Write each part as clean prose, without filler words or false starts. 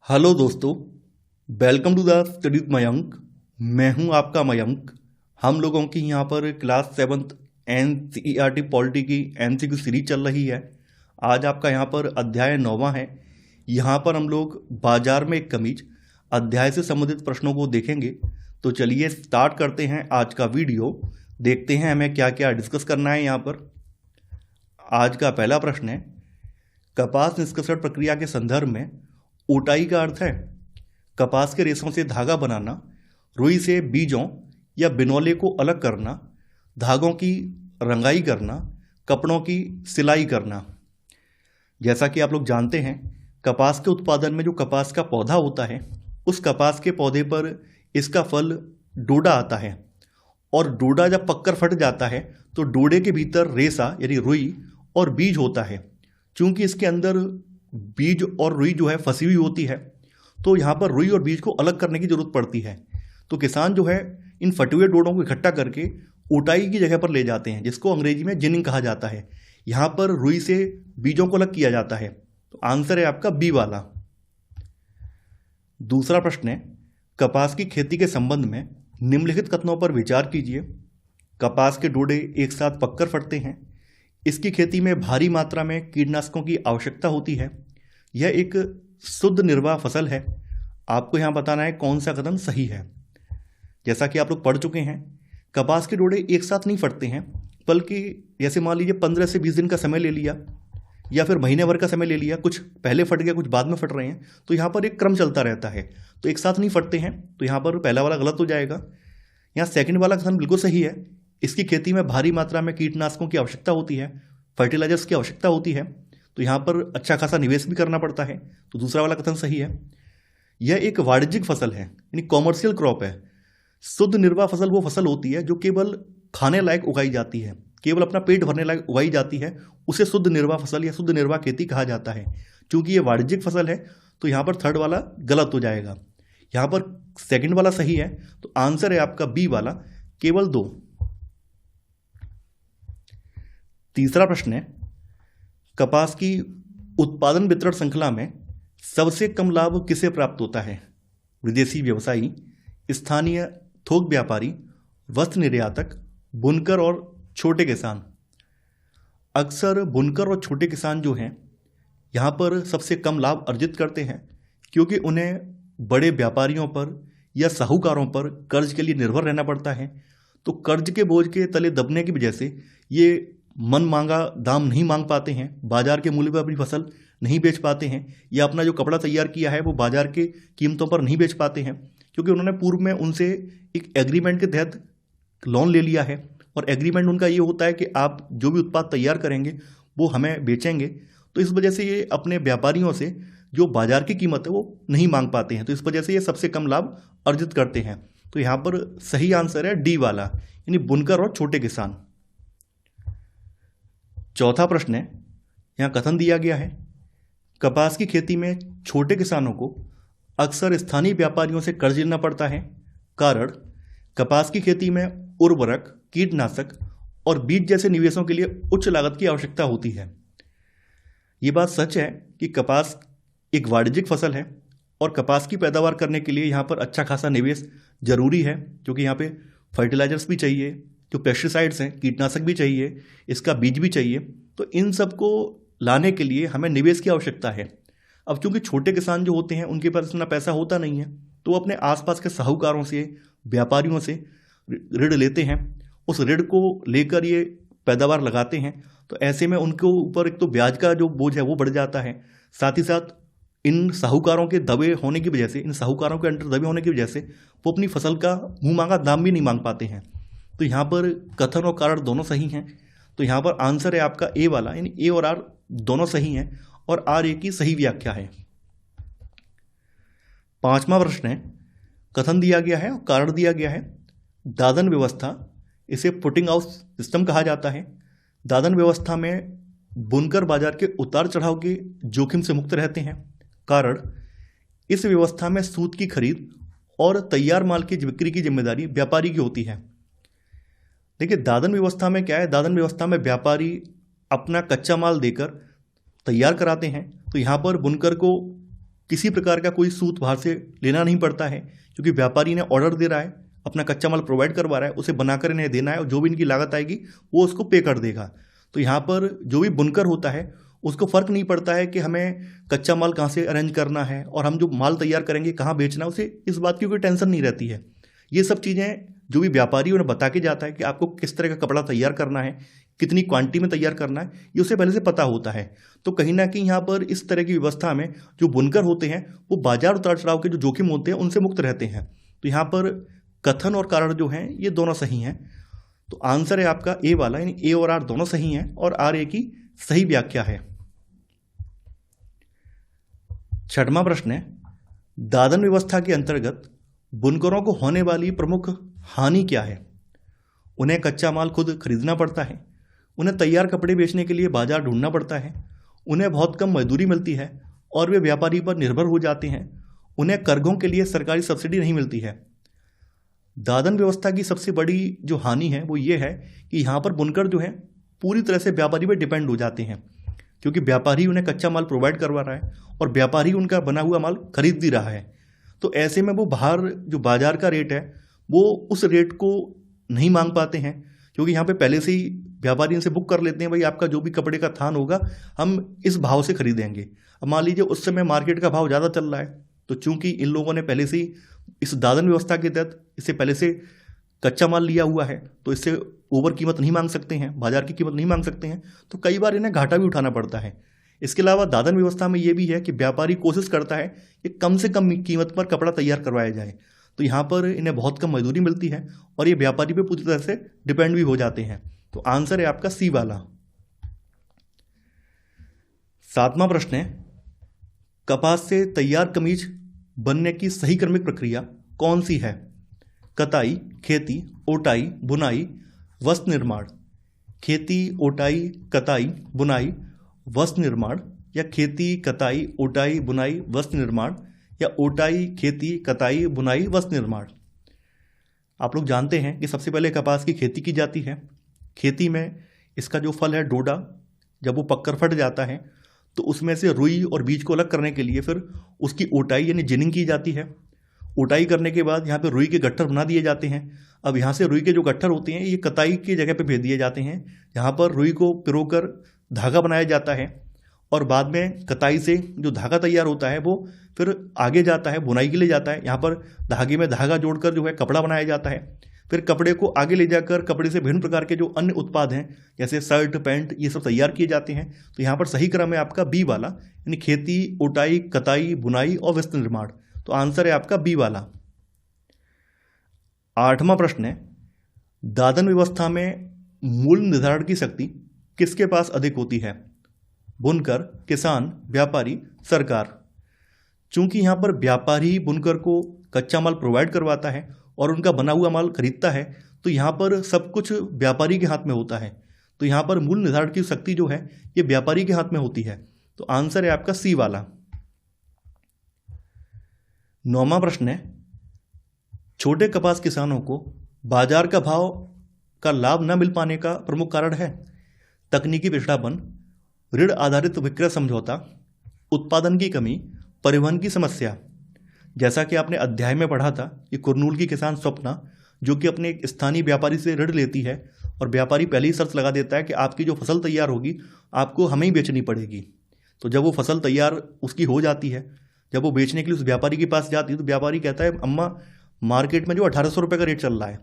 Hello दोस्तों, welcome to the studies Mayank. मैं हूं आपका मयंक। हम लोगों की यहां पर क्लास 7th NCERT पॉलिटी की MCQ सीरीज चल रही है। आज आपका यहां पर अध्याय 9वां है। यहां पर हम लोग बाजार में एक कमीज अध्याय से संबंधित प्रश्नों को देखेंगे। तो चलिए स्टार्ट करते हैं आज का वीडियो। देखते हैं हमें क्या क्या डिस्कस करना है यहाँ पर। आज का पहला प्रश्न है, कपास निष्कर्षण प्रक्रिया के संदर्भ में ऊटाई का अर्थ है कपास के रेशों से धागा बनाना, रुई से बीजों या बिनौले को अलग करना, धागों की रंगाई करना, कपड़ों की सिलाई करना। जैसा कि आप लोग जानते हैं, कपास के उत्पादन में जो कपास का पौधा होता है, उस कपास के पौधे पर इसका फल डोडा आता है और डोडा जब पककर फट जाता है तो डोडे के भीतर रेशा यानी रुई और बीज होता है। चूंकि इसके अंदर बीज और रुई जो है फंसी हुई होती है, तो यहाँ पर रुई और बीज को अलग करने की जरूरत पड़ती है। तो किसान जो है इन फटे हुए डोडों को इकट्ठा करके ऊटाई की जगह पर ले जाते हैं, जिसको अंग्रेजी में जिनिंग कहा जाता है। यहाँ पर रुई से बीजों को अलग किया जाता है। तो आंसर है आपका बी वाला। दूसरा प्रश्न है, कपास की खेती के संबंध में निम्नलिखित कथनों पर विचार कीजिए। कपास के डोडे एक साथ पककर फटते हैं। इसकी खेती में भारी मात्रा में कीटनाशकों की आवश्यकता होती है। यह एक शुद्ध निर्वाह फसल है। आपको यहाँ बताना है कौन सा कथन सही है। जैसा कि आप लोग पढ़ चुके हैं, कपास के डोडे एक साथ नहीं फटते हैं, बल्कि जैसे मान लीजिए 15 से 20 दिन का समय ले लिया या फिर महीने भर का समय ले लिया, कुछ पहले फट गया कुछ बाद में फट रहे हैं, तो यहाँ पर एक क्रम चलता रहता है। तो एक साथ नहीं फटते हैं, तो यहाँ पर पहला वाला गलत हो जाएगा। यहाँ सेकंड वाला कथन बिल्कुल सही है। इसकी खेती में भारी मात्रा में कीटनाशकों की आवश्यकता होती है, फर्टिलाइजर्स की आवश्यकता होती है, तो यहाँ पर अच्छा खासा निवेश भी करना पड़ता है। तो दूसरा वाला कथन सही है। यह एक वाणिज्यिक फसल है, यानी कॉमर्शियल क्रॉप है। शुद्ध निर्वाह फसल वो फसल होती है जो केवल खाने लायक उगाई जाती है, केवल अपना पेट भरने लायक उगाई जाती है, उसे शुद्ध निर्वाह फसल या शुद्ध निर्वाह खेती कहा जाता है। चूंकि ये वाणिज्यिक फसल है, तो यहाँ पर थर्ड वाला गलत हो जाएगा। यहाँ पर सेकंड वाला सही है, तो आंसर है आपका बी वाला, केवल 2। तीसरा प्रश्न है, कपास की उत्पादन वितरण श्रृंखला में सबसे कम लाभ किसे प्राप्त होता है? विदेशी व्यवसायी, स्थानीय थोक व्यापारी, वस्त्र निर्यातक, बुनकर और छोटे किसान। अक्सर बुनकर और छोटे किसान जो हैं, यहाँ पर सबसे कम लाभ अर्जित करते हैं, क्योंकि उन्हें बड़े व्यापारियों पर या साहूकारों पर कर्ज के लिए निर्भर रहना पड़ता है। तो कर्ज के बोझ के तले दबने की वजह से ये मन मांगा दाम नहीं मांग पाते हैं, बाजार के मूल्य पर अपनी फसल नहीं बेच पाते हैं, या अपना जो कपड़ा तैयार किया है वो बाजार के कीमतों पर नहीं बेच पाते हैं, क्योंकि उन्होंने पूर्व में उनसे एक एग्रीमेंट के तहत लोन ले लिया है। और एग्रीमेंट उनका ये होता है कि आप जो भी उत्पाद तैयार करेंगे वो हमें बेचेंगे। तो इस वजह से ये अपने व्यापारियों से जो बाजार की कीमत है वो नहीं मांग पाते हैं। तो इस वजह से ये सबसे कम लाभ अर्जित करते हैं। तो यहाँ पर सही आंसर है डी वाला, यानी बुनकर और छोटे किसान। चौथा प्रश्न है, यहाँ कथन दिया गया है, कपास की खेती में छोटे किसानों को अक्सर स्थानीय व्यापारियों से कर्ज लेना पड़ता है। कारण, कपास की खेती में उर्वरक, कीटनाशक और बीज जैसे निवेशों के लिए उच्च लागत की आवश्यकता होती है। ये बात सच है कि कपास एक वाणिज्यिक फसल है और कपास की पैदावार करने के लिए यहाँ पर अच्छा खासा निवेश जरूरी है, क्योंकि यहाँ पे फर्टिलाइजर्स भी चाहिए, जो पेस्टिसाइड्स हैं, कीटनाशक भी चाहिए, इसका बीज भी चाहिए। तो इन सब को लाने के लिए हमें निवेश की आवश्यकता है। अब चूंकि छोटे किसान जो होते हैं उनके पास इतना पैसा होता नहीं है, तो वो अपने आसपास के साहूकारों से, व्यापारियों से ऋण लेते हैं। उस ऋण को लेकर ये पैदावार लगाते हैं। तो ऐसे में उनके ऊपर एक तो ब्याज का जो बोझ है वो बढ़ जाता है, साथ ही साथ इन साहूकारों के दबे होने की वजह से, इन साहूकारों के अंडर दबे होने की वजह से वो अपनी फसल का मुंह मांगा दाम भी नहीं मांग पाते हैं। तो यहाँ पर कथन और कारण दोनों सही हैं। तो यहाँ पर आंसर है आपका ए वाला, यानी ए और आर दोनों सही हैं और आर ए की सही व्याख्या है। पांचवा प्रश्न है, कथन दिया गया है और कारण दिया गया है। दादन व्यवस्था, इसे पुटिंग हाउस सिस्टम कहा जाता है। दादन व्यवस्था में बुनकर बाजार के उतार चढ़ाव के जोखिम से मुक्त रहते हैं। कारण, इस व्यवस्था में सूत की खरीद और तैयार माल की बिक्री की जिम्मेदारी व्यापारी की होती है। देखिए, दादन व्यवस्था में क्या है, दादन व्यवस्था में व्यापारी अपना कच्चा माल देकर तैयार कराते हैं। तो यहाँ पर बुनकर को किसी प्रकार का कोई सूत बाहर से लेना नहीं पड़ता है, क्योंकि व्यापारी ने ऑर्डर दे रहा है, अपना कच्चा माल प्रोवाइड करवा रहा है, उसे बनाकर इन्हें देना है और जो भी इनकी लागत आएगी वो उसको पे कर देगा। तो यहाँ पर जो भी बुनकर होता है उसको फ़र्क नहीं पड़ता है कि हमें कच्चा माल कहाँ से अरेंज करना है और हम जो माल तैयार करेंगे कहाँ बेचना है, उसे इस बात की कोई टेंशन नहीं रहती है। ये सब चीज़ें जो भी व्यापारी उन्हें बता के जाता है कि आपको किस तरह का कपड़ा तैयार करना है, कितनी क्वांटिटी में तैयार करना है, ये उसे पहले से पता होता है। तो कहीं ना कहीं यहाँ पर इस तरह की व्यवस्था में जो बुनकर होते हैं वो बाजार उतार चढ़ाव के जो जोखिम होते हैं उनसे मुक्त रहते हैं। तो यहाँ पर कथन और कारण जो हैं ये दोनों सही हैं। तो आंसर है आपका ए वाला, यानी ए और आर दोनों सही हैं और आर ए की सही व्याख्या है। छठवां प्रश्न है, दादन व्यवस्था के अंतर्गत बुनकरों को होने वाली प्रमुख हानि क्या है? उन्हें कच्चा माल खुद खरीदना पड़ता है, उन्हें तैयार कपड़े बेचने के लिए बाजार ढूंढना पड़ता है, उन्हें बहुत कम मजदूरी मिलती है और वे व्यापारी पर निर्भर हो जाते हैं, उन्हें कर्जों के लिए सरकारी सब्सिडी नहीं मिलती है। दादन व्यवस्था की सबसे बड़ी जो हानि है वो ये है कि यहाँ पर बुनकर जो है पूरी तरह से व्यापारी पर डिपेंड हो जाते हैं, क्योंकि व्यापारी उन्हें कच्चा माल प्रोवाइड करवा रहा है और व्यापारी उनका बना हुआ माल खरीद भी रहा है। तो ऐसे में वो बाहर जो बाजार का रेट है वो उस रेट को नहीं मांग पाते हैं, क्योंकि यहाँ पे पहले से ही व्यापारी इनसे बुक कर लेते हैं, भाई आपका जो भी कपड़े का थान होगा हम इस भाव से खरीदेंगे। अब मान लीजिए उस समय मार्केट का भाव ज़्यादा चल रहा है, तो चूंकि इन लोगों ने पहले से ही इस दादन व्यवस्था के तहत इससे पहले से कच्चा माल लिया हुआ है, तो इससे ओवर कीमत नहीं मांग सकते हैं, बाजार की कीमत नहीं मांग सकते हैं, तो कई बार इन्हें घाटा भी उठाना पड़ता है। इसके अलावा दादन व्यवस्था में ये भी है कि व्यापारी कोशिश करता है कि कम से कम कीमत पर कपड़ा तैयार करवाया जाए, तो यहाँ पर इन्हें बहुत कम मजदूरी मिलती है और ये व्यापारी पे पूरी तरह से डिपेंड भी हो जाते हैं। तो आंसर है आपका सी वाला। सातवां प्रश्न है, कपास से तैयार कमीज बनने की सही क्रमिक प्रक्रिया कौन सी है? कताई, खेती, ओटाई, बुनाई, वस्त्र निर्माण। खेती, ओटाई, कताई, बुनाई, वस्त्र निर्माण, या खेती, कताई, ओटाई, बुनाई, वस्त्र निर्माण, या ओटाई, खेती, कताई, बुनाई, वस्त्र निर्माण। आप लोग जानते हैं कि सबसे पहले कपास की खेती की जाती है। खेती में इसका जो फल है डोडा, जब वो पककर फट जाता है तो उसमें से रुई और बीज को अलग करने के लिए फिर उसकी ओटाई यानी जिनिंग की जाती है। ओटाई करने के बाद यहाँ पे रुई के गट्ठर बना दिए जाते हैं। अब यहाँ से रुई के जो गट्ठर होते हैं ये कताई की जगह पे भेज दिए जाते हैं, यहाँ पर रुई को पिरोकर धागा बनाया जाता है और बाद में कताई से जो धागा तैयार होता है वो फिर आगे जाता है, बुनाई के लिए जाता है। यहाँ पर धागे में धागा जोड़कर जो है कपड़ा बनाया जाता है। फिर कपड़े को आगे ले जाकर कपड़े से विभिन्न प्रकार के जो अन्य उत्पाद हैं जैसे शर्ट, पैंट, ये सब तैयार किए जाते हैं। तो यहाँ पर सही क्रम है आपका बी वाला, यानी खेती, ओटाई, कताई, बुनाई और वस्त्र निर्माण। तो आंसर है आपका बी वाला। आठवां प्रश्न है, दादन व्यवस्था में मूल्य निर्धारण की शक्ति किसके पास अधिक होती है? बुनकर, किसान, व्यापारी, सरकार। चूंकि यहाँ पर व्यापारी बुनकर को कच्चा माल प्रोवाइड करवाता है और उनका बना हुआ माल खरीदता है, तो यहाँ पर सब कुछ व्यापारी के हाथ में होता है। तो यहाँ पर मूल्य निर्धारण की शक्ति जो है ये व्यापारी के हाथ में होती है। तो आंसर है आपका सी वाला। नौवां प्रश्न है, छोटे कपास किसानों को बाजार का भाव का लाभ न मिल पाने का प्रमुख कारण है? तकनीकी पिछड़ापन, ऋण आधारित विक्रय समझौता, उत्पादन की कमी, परिवहन की समस्या। जैसा कि आपने अध्याय में पढ़ा था कि कुरनूल की किसान स्वप्ना जो कि अपने एक स्थानीय व्यापारी से ऋण लेती है और व्यापारी पहले ही शर्त लगा देता है कि आपकी जो फसल तैयार होगी आपको हमें ही बेचनी पड़ेगी। तो जब वो फसल तैयार उसकी हो जाती है, जब वो बेचने के लिए उस व्यापारी के पास जाती है तो व्यापारी कहता है अम्मा मार्केट में जो 1800 रुपये का रेट चल रहा है।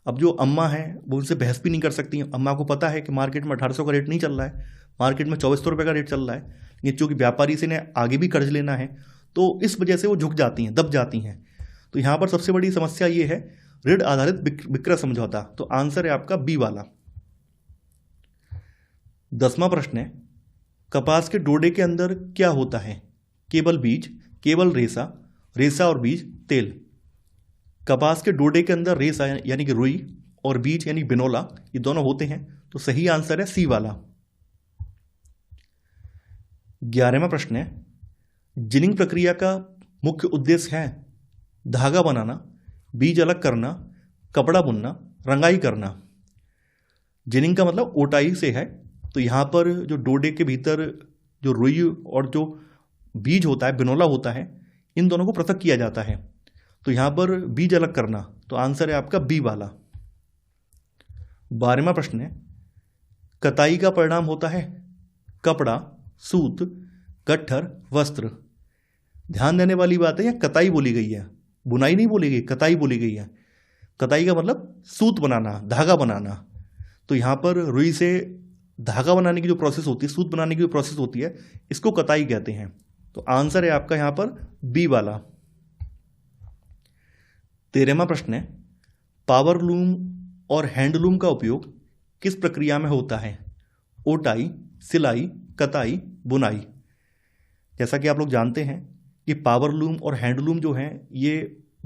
अब जो अम्मा है वो उनसे बहस भी नहीं कर सकती। अम्मा को पता है कि मार्केट में 1800 का रेट नहीं चल रहा है, मार्केट में 2400 रुपये का रेट चल रहा है। ये चूँकि व्यापारी से ने आगे भी कर्ज लेना है तो इस वजह से वो झुक जाती हैं, दब जाती हैं। तो यहाँ पर सबसे बड़ी समस्या ये है ऋण आधारित विक्रय समझौता। तो आंसर है आपका बी वाला। 10वां प्रश्न है, कपास के डोडे के अंदर क्या होता है? केवल बीज, केवल रेशा, रेशा और बीज, तेल। कपास के डोडे के अंदर रेशा यानी कि रुई और बीज यानी बिनोला, ये दोनों होते हैं। तो सही आंसर है सी वाला। 11वां प्रश्न है, जिनिंग प्रक्रिया का मुख्य उद्देश्य है धागा बनाना, बीज अलग करना, कपड़ा बुनना, रंगाई करना। जिनिंग का मतलब ओटाई से है। तो यहाँ पर जो डोडे के भीतर जो रुई और जो बीज होता है, बिनौला होता है, इन दोनों को पृथक किया जाता है। तो यहाँ पर बीज अलग करना, तो आंसर है आपका बी वाला। 12वां प्रश्न है, कताई का परिणाम होता है कपड़ा, सूत, गट्ठर, वस्त्र। ध्यान देने वाली बात है, यह कताई बोली गई है, बुनाई नहीं बोली गई, कताई बोली गई है। कताई का मतलब सूत बनाना, धागा बनाना। तो यहाँ पर रुई से धागा बनाने की जो प्रोसेस होती है, सूत बनाने की जो प्रोसेस होती है, इसको कताई कहते हैं। तो आंसर है आपका यहाँ पर बी वाला। 13वां प्रश्न है, पावर लूम और हैंडलूम का उपयोग किस प्रक्रिया में होता है? ओटाई, सिलाई, कताई, बुनाई। जैसा कि आप लोग जानते हैं कि पावर लूम और हैंडलूम जो हैं ये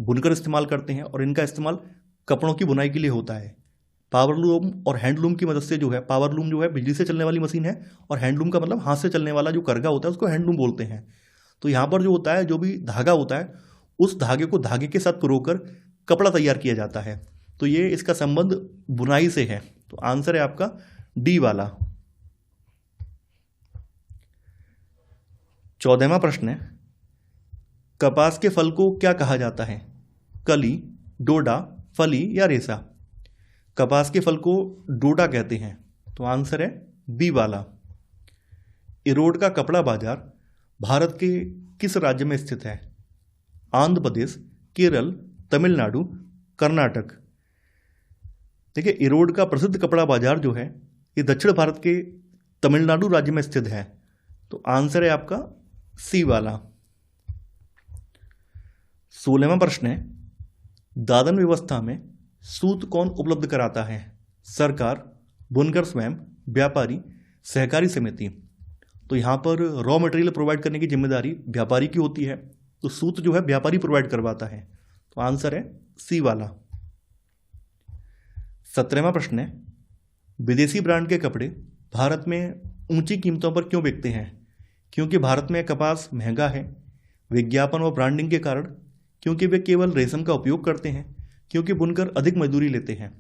बुनकर इस्तेमाल करते हैं और इनका इस्तेमाल कपड़ों की बुनाई के लिए होता है। पावर लूम और हैंडलूम की मदद से जो है, पावर लूम जो है बिजली से चलने वाली मशीन है और हैंडलूम का मतलब हाथ से चलने वाला जो करगा होता है उसको हैंडलूम बोलते हैं। तो यहाँ पर जो होता है, जो भी धागा होता है, उस धागे को धागे के साथ पिरोकर कपड़ा तैयार किया जाता है। तो ये इसका संबंध बुनाई से है। तो आंसर है आपका डी वाला। 14वां प्रश्न है, कपास के फल को क्या कहा जाता है? कली, डोडा, फली या रेशा। कपास के फल को डोडा कहते हैं। तो आंसर है बी वाला। इरोड का कपड़ा बाजार भारत के किस राज्य में स्थित है? आंध्र प्रदेश, केरल, तमिलनाडु, कर्नाटक। देखिए, इरोड का प्रसिद्ध कपड़ा बाजार जो है ये दक्षिण भारत के तमिलनाडु राज्य में स्थित है। तो आंसर है आपका सी वाला। 16वां प्रश्न है, दादन व्यवस्था में सूत कौन उपलब्ध कराता है? सरकार, बुनकर स्वयं, व्यापारी, सहकारी समिति। तो यहाँ पर रॉ मटेरियल प्रोवाइड करने की जिम्मेदारी व्यापारी की होती है, तो सूत जो है व्यापारी प्रोवाइड करवाता है। तो आंसर है सी वाला। 17वां प्रश्न है, विदेशी ब्रांड के कपड़े भारत में ऊंची कीमतों पर क्यों बिकते हैं? क्योंकि भारत में कपास महंगा है, विज्ञापन और ब्रांडिंग के कारण, क्योंकि वे केवल रेशम का उपयोग करते हैं, क्योंकि बुनकर अधिक मजदूरी लेते हैं।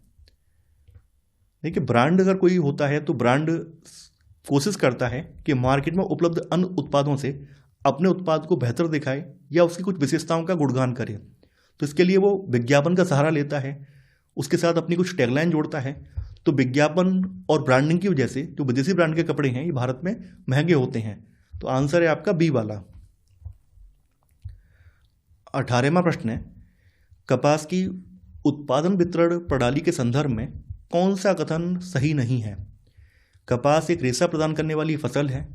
देखिए, ब्रांड अगर कोई होता है तो ब्रांड कोशिश करता है कि मार्केट में उपलब्ध अन्य उत्पादों से अपने उत्पाद को बेहतर दिखाए या उसकी कुछ विशेषताओं का गुणगान करे। तो इसके लिए वो विज्ञापन का सहारा लेता है, उसके साथ अपनी कुछ टैगलाइन जोड़ता है। तो विज्ञापन और ब्रांडिंग की वजह से जो विदेशी ब्रांड के कपड़े हैं ये भारत में महंगे होते हैं। तो आंसर है आपका बी वाला। 18वां प्रश्न है, कपास की उत्पादन वितरण प्रणाली के संदर्भ में कौन सा कथन सही नहीं है? कपास एक रेशा प्रदान करने वाली फसल है,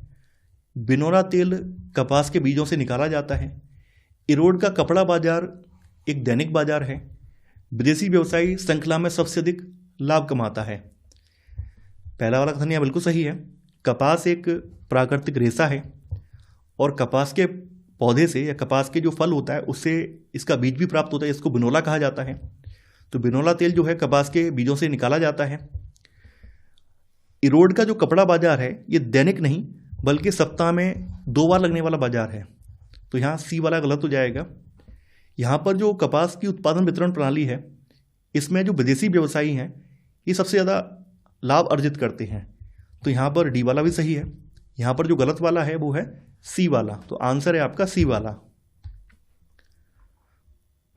बिनौला तेल कपास के बीजों से निकाला जाता है, इरोड का कपड़ा बाजार एक दैनिक बाजार है, विदेशी व्यवसायी श्रृंखला में सबसे अधिक लाभ कमाता है। पहला वाला कथन यह बिल्कुल सही है। कपास एक प्राकृतिक रेशा है और कपास के पौधे से या कपास के जो फल होता है उससे इसका बीज भी प्राप्त होता है, इसको बिनौला कहा जाता है। तो बिनौला तेल जो है कपास के बीजों से निकाला जाता है। इरोड का जो कपड़ा बाजार है ये दैनिक नहीं बल्कि सप्ताह में 2 बार लगने वाला बाजार है। तो यहाँ सी वाला गलत हो जाएगा। यहाँ पर जो कपास की उत्पादन वितरण प्रणाली है इसमें जो विदेशी व्यवसायी हैं ये सबसे ज़्यादा लाभ अर्जित करते हैं। तो यहाँ पर डी वाला भी सही है। यहाँ पर जो गलत वाला है वो है सी वाला। तो आंसर है आपका सी वाला।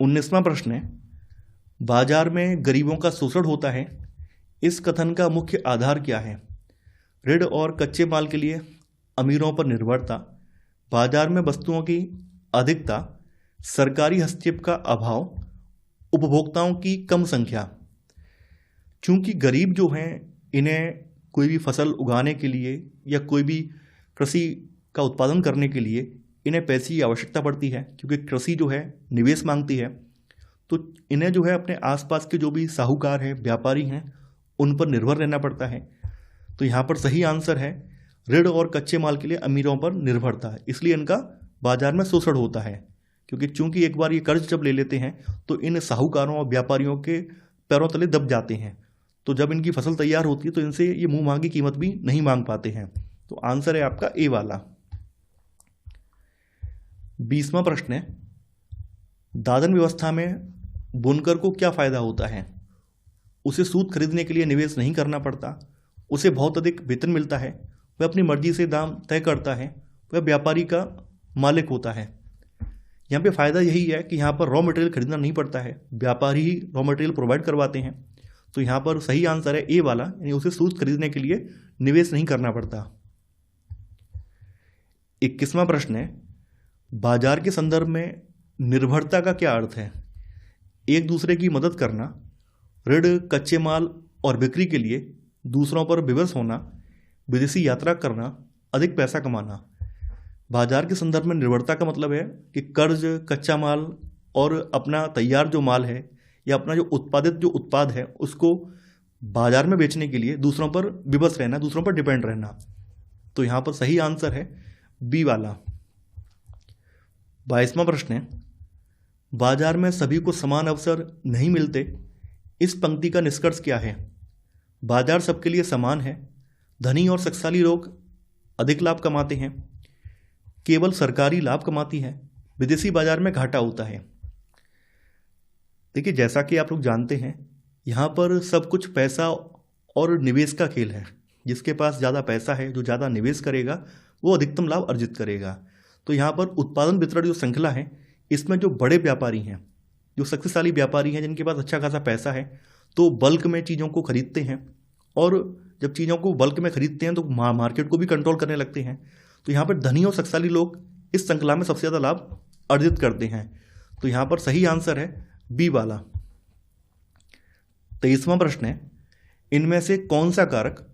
19वां प्रश्न है, बाजार में गरीबों का शोषण होता है, इस कथन का मुख्य आधार क्या है? ऋण और कच्चे माल के लिए अमीरों पर निर्भरता, बाजार में वस्तुओं की अधिकता, सरकारी हस्तक्षेप का अभाव, उपभोक्ताओं की कम संख्या। चूंकि गरीब जो हैं इन्हें कोई भी फसल उगाने के लिए या कोई भी कृषि का उत्पादन करने के लिए इन्हें पैसे की आवश्यकता पड़ती है, क्योंकि कृषि जो है निवेश मांगती है। तो इन्हें जो है अपने आसपास के जो भी साहूकार हैं, व्यापारी हैं, उन पर निर्भर रहना पड़ता है। तो यहाँ पर सही आंसर है ऋण और कच्चे माल के लिए अमीरों पर निर्भरता है, इसलिए इनका बाजार में शोषण होता है। क्योंकि चूंकि एक बार ये कर्ज जब ले लेते हैं तो इन साहूकारों और व्यापारियों के पैरों तले दब जाते हैं। तो जब इनकी फसल तैयार होती है तो इनसे ये मुंह मांगी कीमत भी नहीं मांग पाते हैं। तो आंसर है आपका ए वाला। 20वां प्रश्न है, दादन व्यवस्था में बुनकर को क्या फायदा होता है? उसे सूत खरीदने के लिए निवेश नहीं करना पड़ता, उसे बहुत अधिक वेतन मिलता है, वह अपनी मर्जी से दाम तय करता है, वह व्यापारी का मालिक होता है। यहाँ पे फ़ायदा यही है कि यहाँ पर रॉ मटेरियल खरीदना नहीं पड़ता है, व्यापारी ही रॉ मटेरियल प्रोवाइड करवाते हैं। तो यहाँ पर सही आंसर है ए वाला, यानी उसे सूद खरीदने के लिए निवेश नहीं करना पड़ता। 21वां प्रश्न है, बाजार के संदर्भ में निर्भरता का क्या अर्थ है? एक दूसरे की मदद करना, ऋण, कच्चे माल और बिक्री के लिए दूसरों पर विवश होना, विदेशी यात्रा करना, अधिक पैसा कमाना। बाजार के संदर्भ में निर्भरता का मतलब है कि कर्ज, कच्चा माल और अपना तैयार जो माल है या अपना जो उत्पादित जो उत्पाद है उसको बाजार में बेचने के लिए दूसरों पर विवश रहना, दूसरों पर डिपेंड रहना। तो यहाँ पर सही आंसर है बी वाला। 22वां प्रश्न है, बाजार में सभी को समान अवसर नहीं मिलते, इस पंक्ति का निष्कर्ष क्या है? बाजार सबके लिए समान है, धनी और शक्तिशाली लोग अधिक लाभ कमाते हैं, केवल सरकारी लाभ कमाती है, विदेशी बाजार में घाटा होता है। देखिए, जैसा कि आप लोग जानते हैं, यहाँ पर सब कुछ पैसा और निवेश का खेल है। जिसके पास ज़्यादा पैसा है, जो ज़्यादा निवेश करेगा, वो अधिकतम लाभ अर्जित करेगा। तो यहाँ पर उत्पादन वितरण जो श्रृंखला है, इसमें जो बड़े व्यापारी हैं, जो शक्तिशाली व्यापारी हैं, जिनके पास अच्छा खासा पैसा है, तो बल्क में चीज़ों को खरीदते हैं। और जब चीज़ों को बल्क में खरीदते हैं तो मार्केट को भी कंट्रोल करने लगते हैं। तो यहाँ पर धनी और शक्तिशाली लोग इस श्रृंखला में सबसे ज़्यादा लाभ अर्जित करते हैं। तो यहाँ पर सही आंसर है बी वाला। 23वां प्रश्न है, इनमें से कौन सा कारक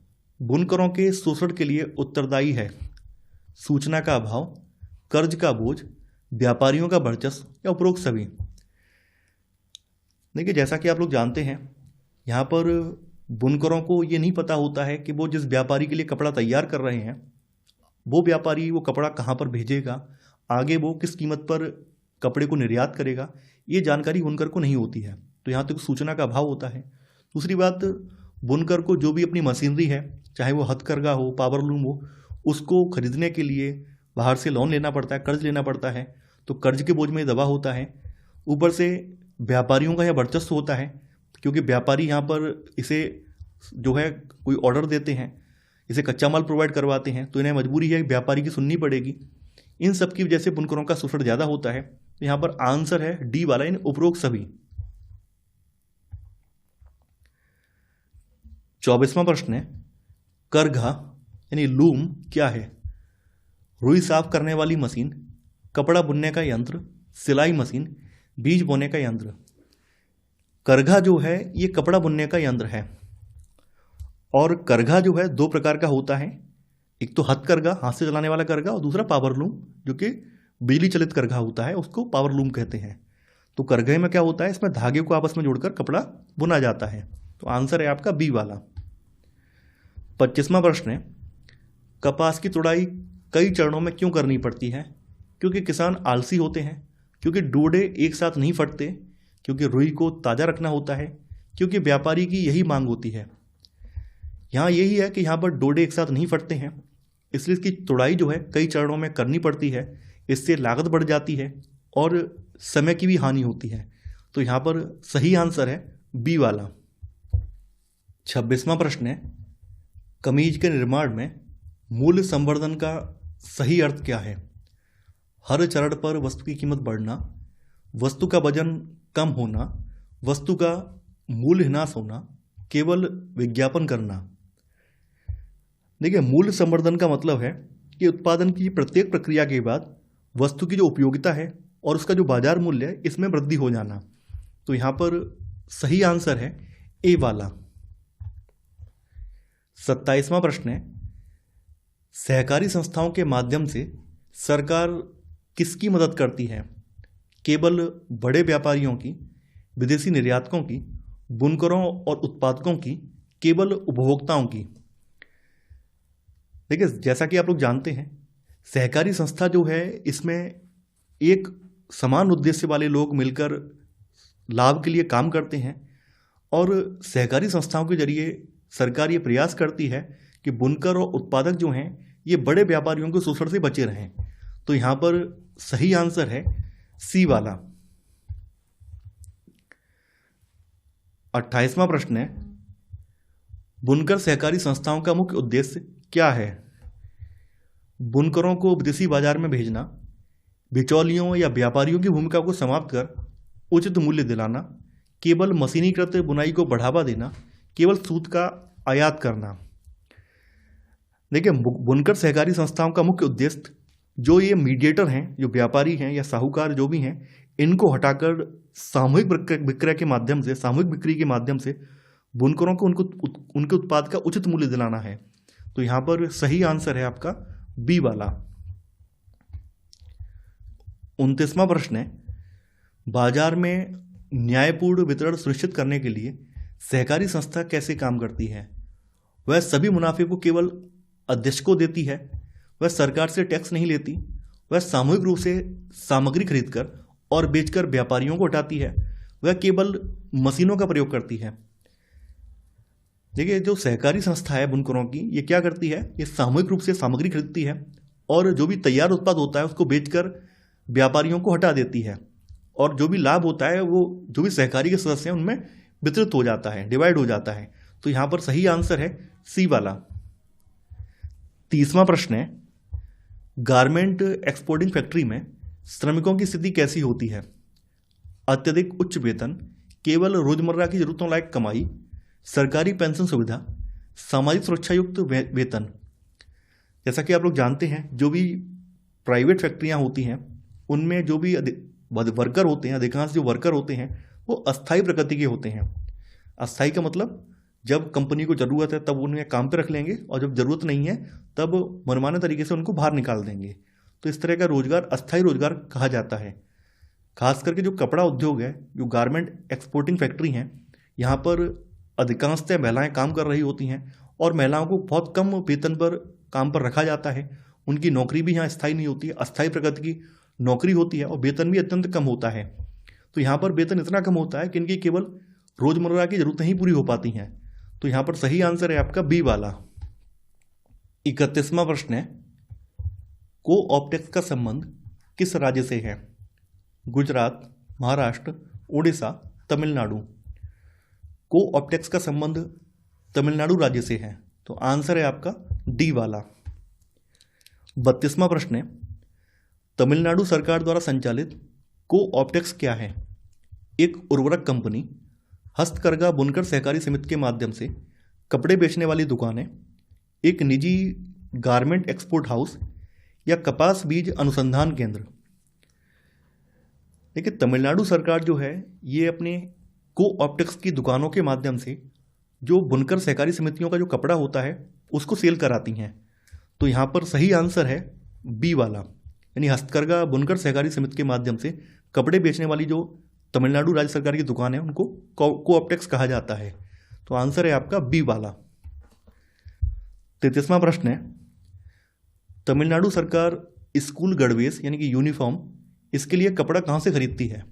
बुनकरों के शोषण के लिए उत्तरदायी है? सूचना का अभाव, कर्ज का बोझ, व्यापारियों का वर्चस्व या उपरोक्त सभी? देखिए, जैसा कि आप लोग जानते हैं, यहाँ पर बुनकरों को ये नहीं पता होता है कि वो जिस व्यापारी के लिए कपड़ा तैयार कर रहे हैं, वो व्यापारी वो कपड़ा कहाँ पर भेजेगा, आगे वो किस कीमत पर कपड़े को निर्यात करेगा, ये जानकारी बुनकर को नहीं होती है। तो यहाँ तक सूचना का अभाव होता है। दूसरी बात, बुनकर को जो भी अपनी मशीनरी है, चाहे वो हथकरघा हो, पावर लूम हो, उसको खरीदने के लिए बाहर से लोन लेना पड़ता है, कर्ज लेना पड़ता है। तो कर्ज के बोझ में दबा होता है। ऊपर से व्यापारियों का यह वर्चस्व होता है, क्योंकि व्यापारी यहाँ पर इसे जो है कोई ऑर्डर देते हैं, इसे कच्चा माल प्रोवाइड करवाते हैं, तो इन्हें मजबूरी है व्यापारी की सुननी पड़ेगी। इन सब की वजह से बुनकरों का शोषण ज़्यादा होता है। तो यहाँ पर आंसर है डी वाला, इन उपरोक्त सभी। 24वां प्रश्न है, करघा यानी लूम क्या है? रुई साफ करने वाली मशीन, कपड़ा बुनने का यंत्र, सिलाई मशीन, बीज बोने का यंत्र। करघा जो है ये कपड़ा बुनने का यंत्र है। और करघा जो है दो प्रकार का होता है, एक तो हथकरघा, हाथ से चलाने वाला करघा, और दूसरा पावर लूम, जो कि बिजली चलित करघा होता है, उसको पावर लूम कहते हैं। तो करघे में क्या होता है, इसमें धागे को आपस में जोड़कर कपड़ा बुना जाता है। तो आंसर है आपका बी वाला। 25वां प्रश्न है, कपास की तुड़ाई कई चरणों में क्यों करनी पड़ती है? क्योंकि किसान आलसी होते हैं, क्योंकि डोडे एक साथ नहीं फटते, क्योंकि रुई को ताज़ा रखना होता है, क्योंकि व्यापारी की यही मांग होती है। यहाँ यही है कि यहाँ पर डोडे एक साथ नहीं फटते हैं, इसलिए इसकी तुड़ाई जो है कई चरणों में करनी पड़ती है। इससे लागत बढ़ जाती है और समय की भी हानि होती है। तो यहाँ पर सही आंसर है बी वाला। 26वां प्रश्न है, कमीज के निर्माण में मूल्य संवर्धन का सही अर्थ क्या है? हर चरण पर वस्तु की कीमत बढ़ना, वस्तु का वजन कम होना, वस्तु का मूल्य ह्रास होना, केवल विज्ञापन करना। देखिए, मूल्य संवर्धन का मतलब है कि उत्पादन की प्रत्येक प्रक्रिया के बाद वस्तु की जो उपयोगिता है और उसका जो बाजार मूल्य है, इसमें वृद्धि हो जाना। तो यहाँ पर सही आंसर है ए वाला। 27वां प्रश्न है, सहकारी संस्थाओं के माध्यम से सरकार किसकी मदद करती है? केवल बड़े व्यापारियों की, विदेशी निर्यातकों की, बुनकरों और उत्पादकों की, केवल उपभोक्ताओं की? देखिए, जैसा कि आप लोग जानते हैं, सहकारी संस्था जो है, इसमें एक समान उद्देश्य वाले लोग मिलकर लाभ के लिए काम करते हैं। और सहकारी संस्थाओं के जरिए सरकार ये प्रयास करती है कि बुनकर और उत्पादक जो हैं, ये बड़े व्यापारियों के शोषण से बचे रहें। तो यहाँ पर सही आंसर है सी वाला। 28वां प्रश्न है, बुनकर सहकारी संस्थाओं का मुख्य उद्देश्य क्या है? बुनकरों को विदेशी बाजार में भेजना, बिचौलियों या व्यापारियों की भूमिका को समाप्त कर उचित मूल्य दिलाना, केवल मशीनीकृत बुनाई को बढ़ावा देना, केवल सूत का आयात करना। देखिए, बुनकर सहकारी संस्थाओं का मुख्य उद्देश्य जो ये मीडिएटर हैं, जो व्यापारी हैं या साहूकार जो भी हैं, इनको हटाकर सामूहिक विक्रय के माध्यम से, सामूहिक बिक्री के माध्यम से बुनकरों को उनके उत्पाद का उचित मूल्य दिलाना है। तो यहाँ पर सही आंसर है आपका बी वाला। 29वां प्रश्न है, बाजार में न्यायपूर्ण वितरण सुनिश्चित करने के लिए सहकारी संस्था कैसे काम करती है? वह सभी मुनाफे को केवल अध्यक्ष को देती है, वह सरकार से टैक्स नहीं लेती, वह सामूहिक रूप से सामग्री खरीदकर और बेचकर व्यापारियों को हटाती है, वह केवल मशीनों का प्रयोग करती है। देखिए, जो सहकारी संस्था है बुनकरों की, ये क्या करती है, ये सामूहिक रूप से सामग्री खरीदती है और जो भी तैयार उत्पाद होता है उसको बेचकर व्यापारियों को हटा देती है, और जो भी लाभ होता है वो जो भी सहकारी के सदस्य हैं उनमें वितरित हो जाता है, डिवाइड हो जाता है। तो यहाँ पर सही आंसर है सी वाला। 30वां प्रश्न है, गारमेंट एक्सपोर्टिंग फैक्ट्री में श्रमिकों की स्थिति कैसी होती है? अत्यधिक उच्च वेतन, केवल रोजमर्रा की जरूरतों लायक कमाई, सरकारी पेंशन सुविधा, सामाजिक सुरक्षा युक्त वेतन। जैसा कि आप लोग जानते हैं, जो भी प्राइवेट फैक्ट्रियां होती हैं उनमें जो भी वर्कर होते हैं, अधिकांश जो वर्कर होते हैं वो अस्थायी प्रकृति के होते हैं। अस्थायी का मतलब जब कंपनी को ज़रूरत है तब उन्हें काम पे रख लेंगे, और जब ज़रूरत नहीं है तब मनमाने तरीके से उनको बाहर निकाल देंगे। तो इस तरह का रोजगार अस्थायी रोजगार कहा जाता है। खास करके जो कपड़ा उद्योग है, जो गारमेंट एक्सपोर्टिंग फैक्ट्री हैं, यहाँ पर अधिकांशतः महिलाएं काम कर रही होती हैं और महिलाओं को बहुत कम वेतन पर काम पर रखा जाता है। उनकी नौकरी भी यहाँ स्थायी नहीं होती है, अस्थायी प्रकृति की नौकरी होती है और वेतन भी अत्यंत कम होता है। तो यहाँ पर वेतन इतना कम होता है कि इनकी केवल रोजमर्रा की जरूरतें ही पूरी हो पाती हैं। तो यहाँ पर सही आंसर है आपका बी वाला। 31वां प्रश्न है, को ऑप्टेक्स का संबंध किस राज्य से है? गुजरात, महाराष्ट्र, उड़ीसा, तमिलनाडु। को ऑप्टेक्स का संबंध तमिलनाडु राज्य से है, तो आंसर है आपका डी वाला। 32वां प्रश्न है, तमिलनाडु सरकार द्वारा संचालित को ऑप्टेक्स क्या है? एक उर्वरक कंपनी, हस्तकरघा बुनकर सहकारी समिति के माध्यम से कपड़े बेचने वाली दुकानें, एक निजी गारमेंट एक्सपोर्ट हाउस या कपास बीज अनुसंधान केंद्र। देखिए, तमिलनाडु सरकार जो है ये अपने को ऑप्टेक्स की दुकानों के माध्यम से जो बुनकर सहकारी समितियों का जो कपड़ा होता है उसको सेल कराती हैं। तो यहाँ पर सही आंसर है बी वाला, यानी हस्तकरघा बुनकर सहकारी समिति के माध्यम से कपड़े बेचने वाली जो तमिलनाडु राज्य सरकार की दुकान है उनको को ऑप्टेक्स कहा जाता है। तो आंसर है आपका बी वाला। 33वां प्रश्न है, तमिलनाडु सरकार स्कूल गणवेश यानी कि यूनिफॉर्म, इसके लिए कपड़ा कहाँ से खरीदती है?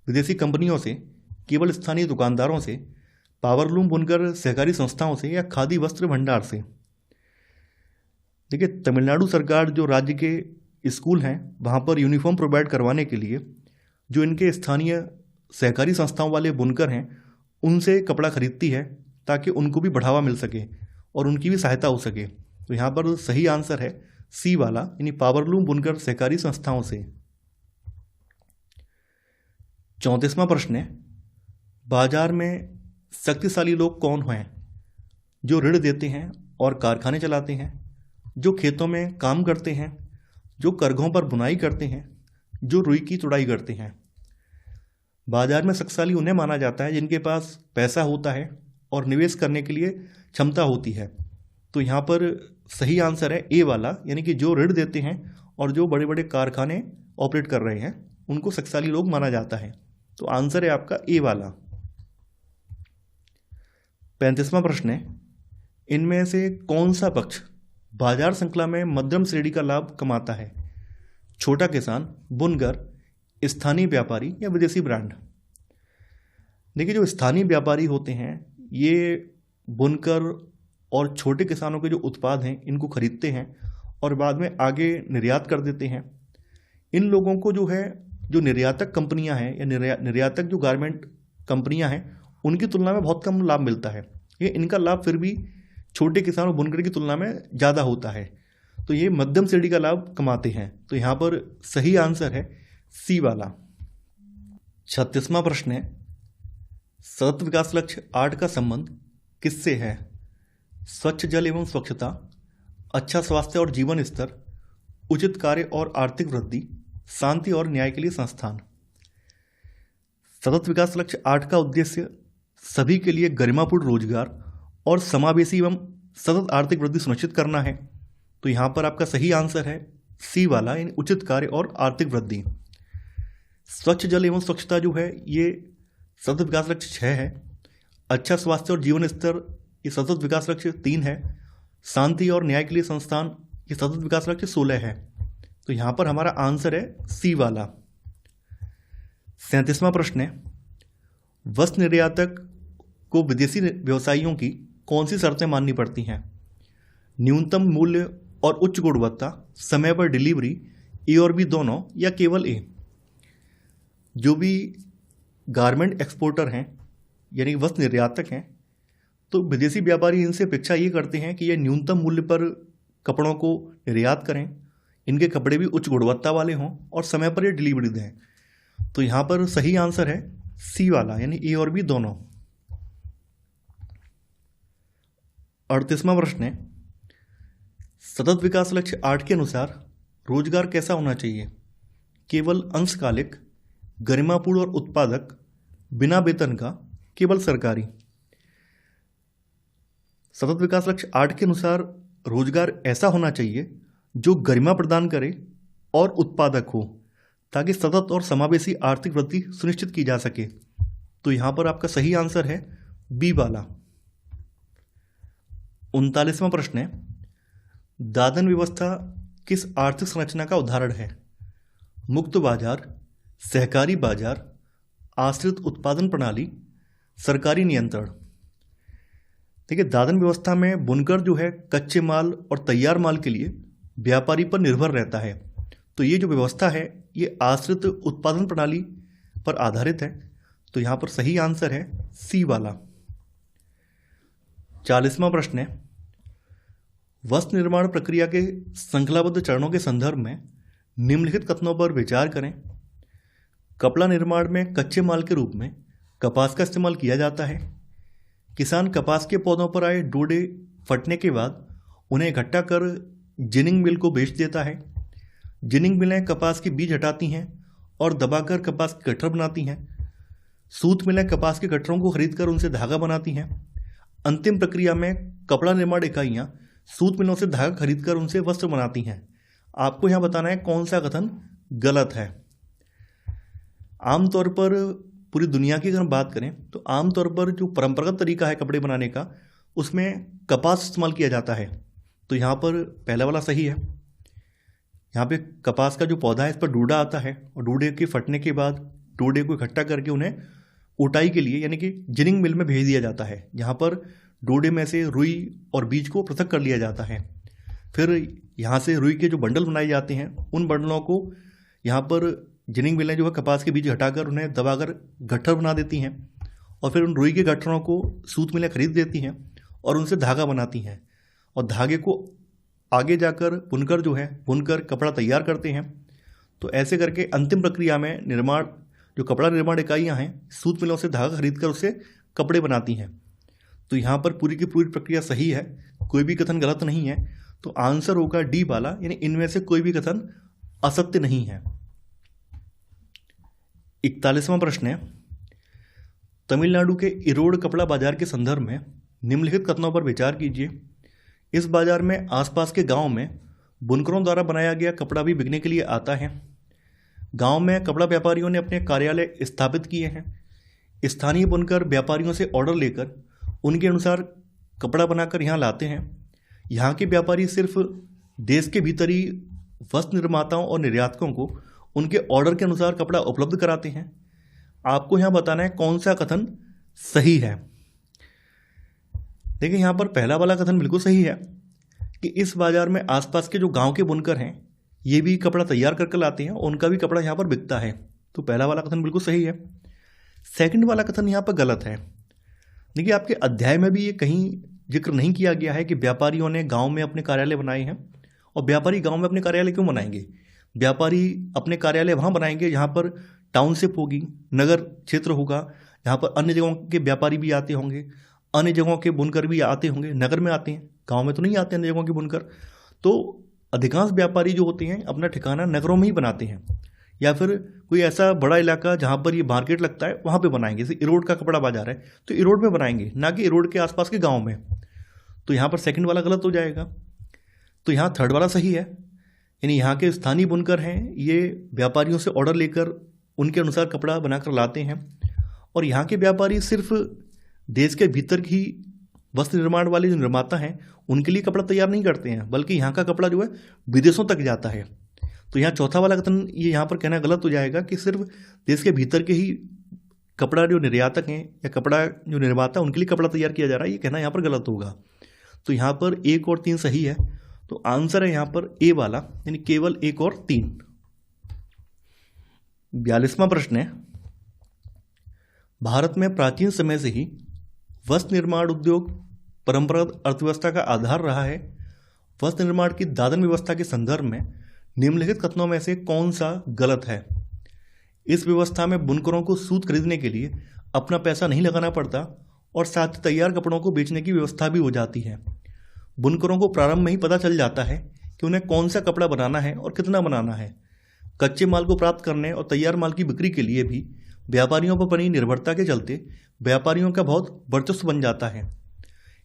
विदेशी कंपनियों से, केवल स्थानीय दुकानदारों से, पावरलूम बुनकर सहकारी संस्थाओं से या खादी वस्त्र भंडार से? देखिए, तमिलनाडु सरकार जो राज्य के स्कूल हैं वहाँ पर यूनिफॉर्म प्रोवाइड करवाने के लिए जो इनके स्थानीय सहकारी संस्थाओं वाले बुनकर हैं उनसे कपड़ा खरीदती है ताकि उनको भी बढ़ावा मिल सके और उनकी भी सहायता हो सके। तो यहाँ पर सही आंसर है सी वाला, यानी पावरलूम बुनकर सहकारी संस्थाओं से। 34वां प्रश्न है, बाजार में शक्तिशाली लोग कौन हैं? जो ऋण देते हैं और कारखाने चलाते हैं, जो खेतों में काम करते हैं, जो करघों पर बुनाई करते हैं, जो रुई की तुड़ाई करते हैं। बाजार में शक्तिशाली उन्हें माना जाता है जिनके पास पैसा होता है और निवेश करने के लिए क्षमता होती है। तो यहाँ पर सही आंसर है ए वाला, यानी कि जो ऋण देते हैं और जो बड़े बड़े कारखाने ऑपरेट कर रहे हैं उनको शक्तिशाली लोग माना जाता है। तो आंसर है आपका ए वाला। 35वां प्रश्न है, इनमें से कौन सा पक्ष बाजार श्रृंखला में मध्यम श्रेणी का लाभ कमाता है? छोटा किसान, बुनकर, स्थानीय व्यापारी या विदेशी ब्रांड? देखिए, जो स्थानीय व्यापारी होते हैं ये बुनकर और छोटे किसानों के जो उत्पाद हैं इनको खरीदते हैं और बाद में आगे निर्यात कर देते हैं। इन लोगों को जो है, जो निर्यातक कंपनियां हैं या निर्यातक जो गारमेंट कंपनियां हैं उनकी तुलना में बहुत कम लाभ मिलता है। ये इनका लाभ फिर भी छोटे किसान और बुनकर की तुलना में ज़्यादा होता है। तो ये मध्यम श्रेणी का लाभ कमाते हैं। तो यहाँ पर सही आंसर है सी वाला। 36वां प्रश्न है, सतत विकास लक्ष्य 8 का संबंध किससे है? स्वच्छ जल एवं स्वच्छता, अच्छा स्वास्थ्य और जीवन स्तर, उचित कार्य और आर्थिक वृद्धि, शांति और न्याय के लिए संस्थान। सतत विकास लक्ष्य 8 का उद्देश्य सभी के लिए गरिमापूर्ण रोजगार और समावेशी एवं सतत आर्थिक वृद्धि सुनिश्चित करना है। तो यहाँ पर आपका सही आंसर है सी वाला, यानी उचित कार्य और आर्थिक वृद्धि। स्वच्छ जल एवं स्वच्छता जो है ये सतत विकास लक्ष्य 6 है। अच्छा स्वास्थ्य और जीवन स्तर ये सतत विकास लक्ष्य 3 है। शांति और न्याय के लिए संस्थान ये सतत विकास लक्ष्य 16 है। तो यहाँ पर हमारा आंसर है सी वाला। 37वां प्रश्न है, वस्त्र निर्यातक को विदेशी व्यवसायियों की कौन सी शर्तें माननी पड़ती हैं? न्यूनतम मूल्य और उच्च गुणवत्ता, समय पर डिलीवरी, ए और बी दोनों, या केवल ए? जो भी गारमेंट एक्सपोर्टर हैं यानी वस्त्र निर्यातक हैं, तो विदेशी व्यापारी इनसे अपेक्षा ये करते हैं कि ये न्यूनतम मूल्य पर कपड़ों को निर्यात करें, इनके कपड़े भी उच्च गुणवत्ता वाले हों और समय पर ये डिलीवरी दें। तो यहाँ पर सही आंसर है सी वाला, यानी ए और बी दोनों। 38वां प्रश्न है, सतत विकास लक्ष्य 8 के अनुसार रोजगार कैसा होना चाहिए? केवल अंशकालिक, गरिमापूर्ण और उत्पादक, बिना वेतन का, केवल सरकारी? सतत विकास लक्ष्य 8 के अनुसार रोजगार ऐसा होना चाहिए जो गरिमा प्रदान करे और उत्पादक हो, ताकि सतत और समावेशी आर्थिक वृद्धि सुनिश्चित की जा सके। तो यहाँ पर आपका सही आंसर है बी वाला। 39वां प्रश्न है, दादन व्यवस्था किस आर्थिक संरचना का उदाहरण है? मुक्त बाजार, सहकारी बाजार, आश्रित उत्पादन प्रणाली, सरकारी नियंत्रण? देखिए, दादन व्यवस्था में बुनकर जो है कच्चे माल और तैयार माल के लिए व्यापारी पर निर्भर रहता है। तो ये जो व्यवस्था है ये आश्रित उत्पादन प्रणाली पर आधारित है। तो यहाँ पर सही आंसर है सी वाला। 40वां प्रश्न है, वस्त्र निर्माण प्रक्रिया के श्रृंखलाबद्ध चरणों के संदर्भ में निम्नलिखित कथनों पर विचार करें। कपड़ा निर्माण में कच्चे माल के रूप में कपास का इस्तेमाल किया जाता है। किसान कपास के पौधों पर आए डोडे फटने के बाद उन्हें इकट्ठा कर जिनिंग मिल को बेच देता है। जिनिंग मिलें कपास के बीज हटाती हैं और दबाकर कपास के गट्ठर बनाती हैं। सूत मिलें कपास के गट्ठरों को खरीदकर उनसे धागा बनाती हैं। अंतिम प्रक्रिया में कपड़ा निर्माण इकाइयाँ सूत मिलों से धागा खरीदकर उनसे वस्त्र बनाती हैं। आपको यहाँ बताना है कौन सा कथन गलत है। आमतौर पर पूरी दुनिया की अगर हम बात करें तो आमतौर पर जो परंपरागत तरीका है कपड़े बनाने का उसमें कपास इस्तेमाल किया जाता है। तो यहाँ पर पहला वाला सही है। यहाँ पे कपास का जो पौधा है इस पर डूडा आता है और डूडे के फटने के बाद डूडे को इकट्ठा करके उन्हें उटाई के लिए यानी कि जिनिंग मिल में भेज दिया जाता है, जहाँ पर डोडे में से रुई और बीज को पृथक कर लिया जाता है। फिर यहाँ से रुई के जो बंडल बनाए जाते हैं उन बंडलों को यहाँ पर जिनिंग मिलें जो है कपास के बीज हटाकर उन्हें दबाकर गट्ठर बना देती हैं और फिर उन रुई के गट्ठरों को सूत मिलें खरीद देती हैं और उनसे धागा बनाती हैं और धागे को आगे जाकर बुनकर जो है बुनकर कपड़ा तैयार करते हैं। तो ऐसे करके अंतिम प्रक्रिया में निर्माण जो कपड़ा निर्माण इकाइयाँ हैं सूत मिलों से धागा खरीद कर उससे कपड़े बनाती हैं। तो यहाँ पर पूरी की पूरी प्रक्रिया सही है, कोई भी कथन गलत नहीं है। तो आंसर होगा डी वाला, यानी इनमें से कोई भी कथन असत्य नहीं है। 41वां प्रश्न है, तमिलनाडु के इरोड कपड़ा बाजार के संदर्भ में निम्नलिखित कथनों पर विचार कीजिए। इस बाजार में आसपास के गांव में बुनकरों द्वारा बनाया गया कपड़ा भी बिकने के लिए आता है। गांव में कपड़ा व्यापारियों ने अपने कार्यालय स्थापित किए हैं। स्थानीय बुनकर व्यापारियों से ऑर्डर लेकर उनके अनुसार कपड़ा बनाकर यहाँ लाते हैं। यहाँ के व्यापारी सिर्फ देश के भीतर ही वस्त्र निर्माताओं और निर्यातकों को उनके ऑर्डर के अनुसार कपड़ा उपलब्ध कराते हैं। आपको यहाँ बताना है कौन सा कथन सही है। देखिए, यहाँ पर पहला वाला कथन बिल्कुल सही है कि इस बाजार में आसपास के जो गांव के बुनकर हैं ये भी कपड़ा तैयार करके लाते हैं और उनका भी कपड़ा यहाँ पर बिकता है। तो पहला वाला कथन बिल्कुल सही है। सेकंड वाला कथन यहाँ पर गलत है। देखिए, आपके अध्याय में भी ये कहीं जिक्र नहीं किया गया है कि व्यापारियों ने गांव में अपने कार्यालय बनाए हैं और व्यापारी गांव में अपने कार्यालय क्यों बनाएंगे? व्यापारी अपने कार्यालय वहाँ बनाएंगे जहाँ पर टाउनशिप होगी, नगर क्षेत्र होगा, यहाँ पर अन्य जगहों के व्यापारी भी आते होंगे, अन्य जगहों के बुनकर भी आते होंगे। नगर में आते हैं, गांव में तो नहीं आते अन्य जगहों के बुनकर। तो अधिकांश व्यापारी जो होते हैं अपना ठिकाना नगरों में ही बनाते हैं, या फिर कोई ऐसा बड़ा इलाका जहाँ पर ये मार्केट लगता है वहाँ पे बनाएंगे। जैसे इरोड का कपड़ा बाजार है तो इरोड में बनाएंगे, ना कि इरोड के आसपास के गाँव में। तो यहाँ पर सेकंड वाला गलत हो जाएगा। तो यहाँ थर्ड वाला सही है, यानी यहाँ के स्थानीय बुनकर हैं, ये व्यापारियों से ऑर्डर लेकर उनके अनुसार कपड़ा बनाकर लाते हैं। और यहाँ के व्यापारी सिर्फ देश के भीतर ही वस्त्र निर्माण वाले जो निर्माता हैं उनके लिए कपड़ा तैयार नहीं करते हैं, बल्कि यहाँ का कपड़ा जो है विदेशों तक जाता है। तो यहाँ चौथा वाला कथन ये यहाँ पर कहना गलत हो जाएगा कि सिर्फ देश के भीतर के ही कपड़ा जो निर्यातक हैं या कपड़ा जो निर्माता उनके लिए कपड़ा तैयार किया जा रहा है, ये कहना यहाँ पर गलत होगा। तो यहाँ पर 1 और 3 सही है। तो आंसर है यहाँ पर ए वाला, यानी केवल 1 और 3। 42वां प्रश्न है, भारत में प्राचीन समय से ही वस्त्र निर्माण उद्योग परंपरागत अर्थव्यवस्था का आधार रहा है। वस्त्र निर्माण की दादन व्यवस्था के संदर्भ में निम्नलिखित कथनों में से कौन सा गलत है? इस व्यवस्था में बुनकरों को सूत खरीदने के लिए अपना पैसा नहीं लगाना पड़ता और साथ ही तैयार कपड़ों को बेचने की व्यवस्था भी हो जाती है। बुनकरों को प्रारंभ में ही पता चल जाता है कि उन्हें कौन सा कपड़ा बनाना है और कितना बनाना है। कच्चे माल को प्राप्त करने और तैयार माल की बिक्री के लिए भी व्यापारियों पर बनी निर्भरता के चलते व्यापारियों का बहुत वर्चस्व बन जाता है।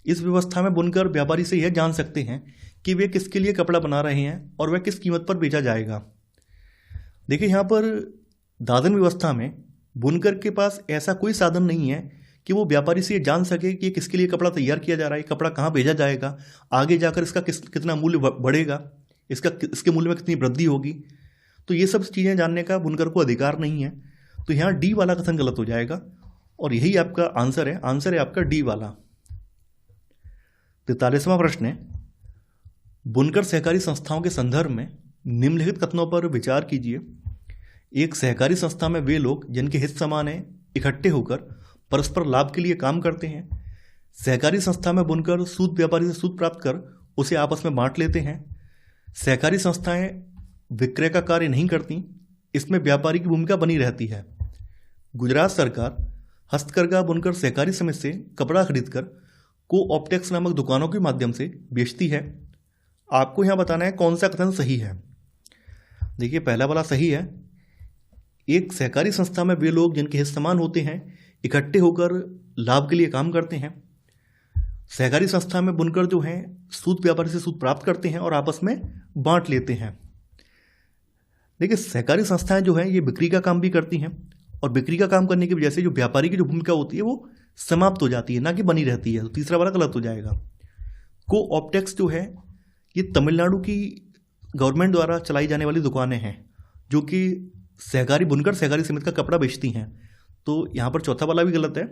इस व्यवस्था में बुनकर व्यापारी से यह जान सकते हैं कि वे किसके लिए कपड़ा बना रहे हैं और वह किस कीमत पर बेचा जाएगा। देखिए, यहाँ पर दादन व्यवस्था में बुनकर के पास ऐसा कोई साधन नहीं है कि वो व्यापारी से ये जान सके कि किसके लिए कपड़ा तैयार किया जा रहा है, कपड़ा कहाँ भेजा जाएगा, आगे जाकर इसका कितना मूल्य बढ़ेगा, इसके मूल्य में कितनी वृद्धि होगी। तो ये सब चीज़ें जानने का बुनकर को अधिकार नहीं है। तो यहाँ डी वाला कथन गलत हो जाएगा और यही आपका आंसर है। आंसर है आपका डी वाला। 43वां प्रश्न है, बुनकर सहकारी संस्थाओं के संदर्भ में निम्नलिखित कथनों पर विचार कीजिए। एक सहकारी संस्था में वे लोग जिनके हित समान हैं इकट्ठे होकर परस्पर लाभ के लिए काम करते हैं। सहकारी संस्था में बुनकर सूत व्यापारी से सूत प्राप्त कर उसे आपस में बांट लेते हैं। सहकारी संस्थाएं विक्रय का कार्य नहीं करती, इसमें व्यापारी की भूमिका बनी रहती है। गुजरात सरकार हस्तकरघा बुनकर सहकारी समिति से कपड़ा खरीदकर को-ऑप्टेक्स नामक दुकानों के माध्यम से बेचती है। आपको यहाँ बताना है कौन सा कथन सही है। देखिए, पहला वाला सही है। एक सहकारी संस्था में वे लोग जिनके हित समान होते हैं इकट्ठे होकर लाभ के लिए काम करते हैं। सहकारी संस्था में बुनकर जो हैं सूत व्यापारी से सूत प्राप्त करते हैं और आपस में बांट लेते हैं। देखिए, सहकारी संस्थाएं जो हैं ये बिक्री का काम भी करती हैं और बिक्री का काम करने की वजह से जो व्यापारी की जो भूमिका होती है वो समाप्त हो जाती है, ना कि बनी रहती है। तो तीसरा वाला गलत हो जाएगा। को-ऑप्टेक्स जो है ये तमिलनाडु की गवर्नमेंट द्वारा चलाई जाने वाली दुकानें हैं जो कि सहकारी बुनकर सहकारी समिति का कपड़ा बेचती हैं। तो यहाँ पर चौथा वाला भी गलत है।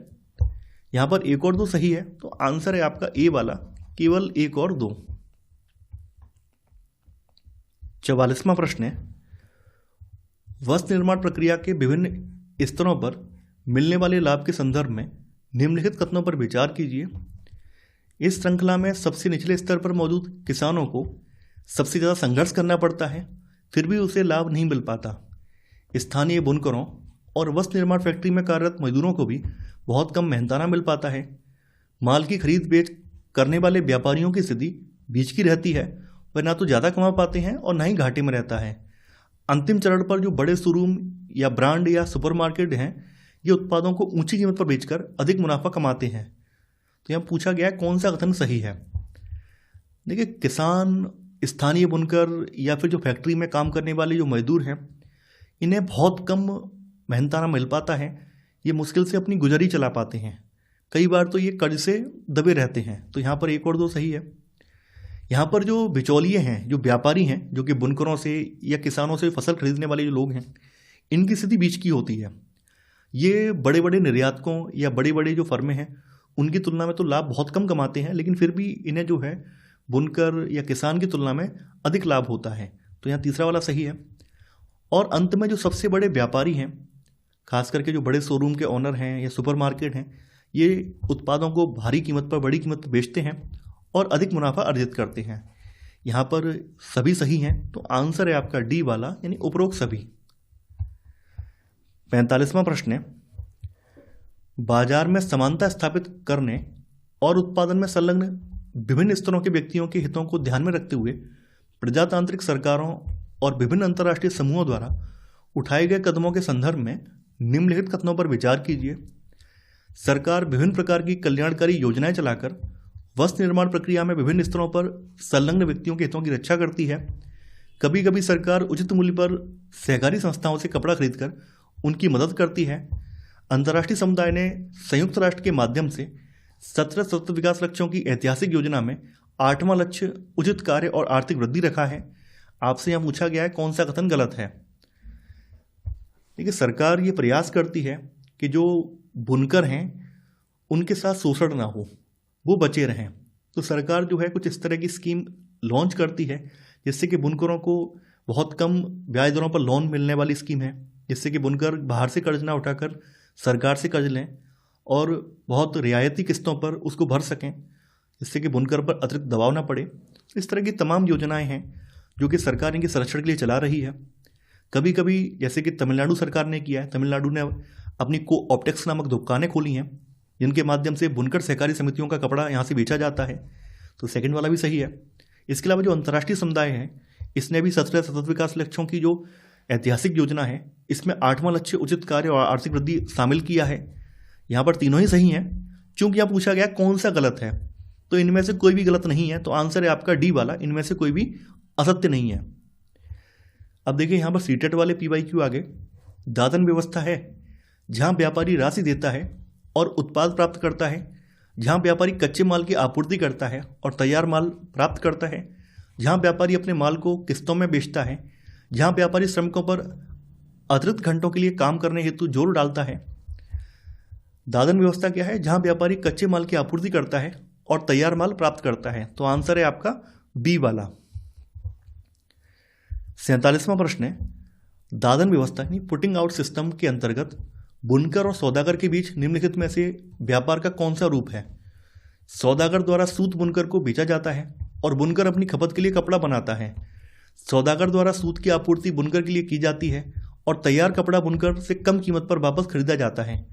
यहाँ पर 1 और 2 सही है। तो आंसर है आपका ए वाला, केवल 1 और 2। 44वां प्रश्न है, वस्त्र निर्माण प्रक्रिया के विभिन्न स्तरों पर मिलने वाले लाभ के संदर्भ में निम्नलिखित कथनों पर विचार कीजिए। इस श्रृंखला में सबसे निचले स्तर पर मौजूद किसानों को सबसे ज़्यादा संघर्ष करना पड़ता है, फिर भी उसे लाभ नहीं मिल पाता। स्थानीय बुनकरों और वस्त्र निर्माण फैक्ट्री में कार्यरत मजदूरों को भी बहुत कम मेहनताना मिल पाता है। माल की खरीद बेच करने वाले व्यापारियों की स्थिति बीच की रहती है। वह ना तो ज़्यादा कमा पाते हैं और ना ही घाटे में रहता है। अंतिम चरण पर जो बड़े शोरूम या ब्रांड या सुपरमार्केट हैं ये उत्पादों को ऊंची कीमत पर बेचकर अधिक मुनाफा कमाते हैं। तो यहाँ पूछा गया है कौन सा कथन सही है। देखिए, किसान, स्थानीय बुनकर या फिर जो फैक्ट्री में काम करने वाले जो मजदूर हैं इन्हें बहुत कम मेहनताना मिल पाता है। ये मुश्किल से अपनी गुजरी चला पाते हैं। कई बार तो ये कर्ज से दबे रहते हैं। तो यहाँ पर 1 और 2 सही है। यहाँ पर जो बिचौलिए हैं, जो व्यापारी हैं, जो कि बुनकरों से या किसानों से फसल खरीदने वाले जो लोग हैं, इनकी स्थिति बीच की होती है। ये बड़े बड़े निर्यातकों या बड़े बड़े जो फर्में हैं उनकी तुलना में तो लाभ बहुत कम कमाते हैं, लेकिन फिर भी इन्हें जो है बुनकर या किसान की तुलना में अधिक लाभ होता है। तो यहाँ तीसरा वाला सही है। और अंत में जो सबसे बड़े व्यापारी हैं, खास करके जो बड़े शोरूम के ऑनर हैं या सुपरमार्केट हैं, ये उत्पादों को भारी कीमत पर, बड़ी कीमत पर बेचते हैं और अधिक मुनाफा अर्जित करते हैं। यहाँ पर सभी सही हैं, तो आंसर है आपका डी वाला, यानी उपरोक्त सभी। 45वां प्रश्न है, बाजार में समानता स्थापित करने और उत्पादन में संलग्न विभिन्न स्तरों के व्यक्तियों के हितों को ध्यान में रखते हुए प्रजातांत्रिक सरकारों और विभिन्न अंतर्राष्ट्रीय समूहों द्वारा उठाए गए कदमों के संदर्भ में निम्नलिखित कथनों पर विचार कीजिए। सरकार विभिन्न प्रकार की कल्याणकारी योजनाएं चलाकर वस्त्र निर्माण प्रक्रिया में विभिन्न स्तरों पर संलग्न व्यक्तियों के हितों की रक्षा करती है। कभी कभी सरकार उचित मूल्य पर सहकारी संस्थाओं से कपड़ा खरीदकर उनकी मदद करती है। अंतर्राष्ट्रीय समुदाय ने संयुक्त राष्ट्र के माध्यम से 17 सतत विकास लक्ष्यों की ऐतिहासिक योजना में 8वां लक्ष्य उचित कार्य और आर्थिक वृद्धि रखा है। आपसे यहाँ पूछा गया है कौन सा कथन गलत है। देखिए, सरकार ये प्रयास करती है कि जो बुनकर हैं उनके साथ शोषण ना हो, वो बचे रहें। तो सरकार जो है कुछ इस तरह की स्कीम लॉन्च करती है जिससे कि बुनकरों को बहुत कम ब्याज दरों पर लोन मिलने वाली स्कीम है, जिससे कि बुनकर बाहर से कर्ज ना उठाकर सरकार से कर्ज लें और बहुत रियायती किस्तों पर उसको भर सकें, जिससे कि बुनकर पर अतिरिक्त दबाव ना पड़े। इस तरह की तमाम योजनाएं हैं जो कि सरकार इनके संरक्षण के लिए चला रही है। कभी कभी जैसे कि तमिलनाडु सरकार ने किया है, तमिलनाडु ने अपनी को-ऑप्टेक्स नामक दुकानें खोली हैं जिनके माध्यम से बुनकर सहकारी समितियों का कपड़ा यहाँ से बेचा जाता है। तो सेकंड वाला भी सही है। इसके अलावा जो अंतर्राष्ट्रीय समुदाय है इसने भी 17 सतत विकास लक्ष्यों की जो ऐतिहासिक योजना है इसमें 8वां लक्ष्य उचित कार्य और आर्थिक वृद्धि शामिल किया है। यहाँ पर तीनों ही सही हैं। चूंकि यहाँ पूछा गया कौन सा गलत है, तो इनमें से कोई भी गलत नहीं है, तो आंसर है आपका डी वाला, इनमें से कोई भी असत्य नहीं है। अब देखिए यहाँ पर सीटेट वाले PYQ आगे, दादन व्यवस्था है जहाँ व्यापारी राशि देता है और उत्पाद प्राप्त करता है, जहाँ व्यापारी कच्चे माल की आपूर्ति करता है और तैयार माल प्राप्त करता है, जहाँ व्यापारी अपने माल को किस्तों में बेचता है, जहाँ व्यापारी श्रमिकों पर अतिरिक्त घंटों के लिए काम करने हेतु जोर डालता है। दादन व्यवस्था क्या है? जहाँ व्यापारी कच्चे माल की आपूर्ति करता है और तैयार माल प्राप्त करता है। तो आंसर है आपका बी वाला। 47वां प्रश्न है, दादन व्यवस्था यानी पुटिंग आउट सिस्टम के अंतर्गत बुनकर और सौदागर के बीच निम्नलिखित में से व्यापार का कौन सा रूप है? सौदागर द्वारा सूत बुनकर को बेचा जाता है और बुनकर अपनी खपत के लिए कपड़ा बनाता है। सौदागर द्वारा सूत की आपूर्ति बुनकर के लिए की जाती है और तैयार कपड़ा बुनकर से कम कीमत पर वापस खरीदा जाता है।